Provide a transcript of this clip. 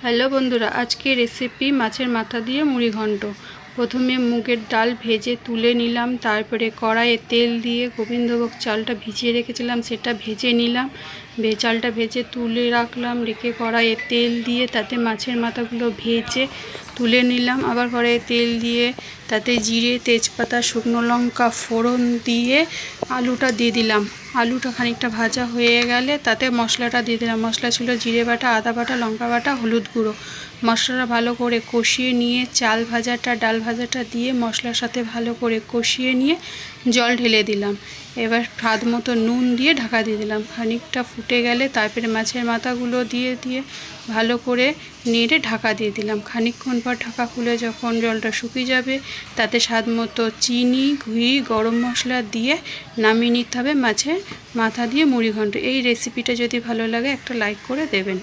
Hello বন্ধুরা, আজকে recipe মাছের মাথা দিয়ে মুড়ি ঘন্ট। প্রথমে মুগের ডাল ভেজে তুলে নিলাম, তারপরে কড়াইয়ে তেল দিয়ে গোবিন্দভোগ চালটা ভিজিয়ে রেখেছিলাম সেটা ভেজে নিলাম। চালটা ভেজে তুলে রাখলাম, রেখে কড়াইয়ে তেল দিয়ে তাতে মাছের মাথাগুলো ভেজে তুলে নিলাম। আবার কড়াইয়ে তেল দিয়ে তাতে জিরে, তেজপাতা, শুকনো লঙ্কা ফোড়ন দিয়ে আলুটা দিয়ে দিলাম। আলুটা খানিকটা ভাজা হয়ে গেলে তাতে মশলাটা দিয়ে দিলাম। মশলা ছিল জিরে বাটা, আদা বাটা, লঙ্কা বাটা, হলুদ গুঁড়ো। মশলাটা ভালো করে কষিয়ে নিয়ে ডাল ভাজাটা দিয়ে মশলার সাথে ভালো করে কষিয়ে নিয়ে জল ঢেলে দিলাম। এবার স্বাদ মতো নুন দিয়ে ঢাকা দিয়ে দিলাম। খানিকটা ফুটে গেলে তারপরে মাছের মাথাগুলো দিয়ে ভালো করে নেড়ে ঢাকা দিয়ে দিলাম। খানিকক্ষণ পর ঢাকা খুলে যখন জলটা শুকিয়ে যাবে তাতে স্বাদ মতো চিনি, ঘি, গরম মশলা দিয়ে নামিয়ে নিতে হবে মাছের মাথা দিয়ে মুড়ি ঘন্ট। এই রেসিপিটা যদি ভালো লাগে একটা লাইক করে দেবেন।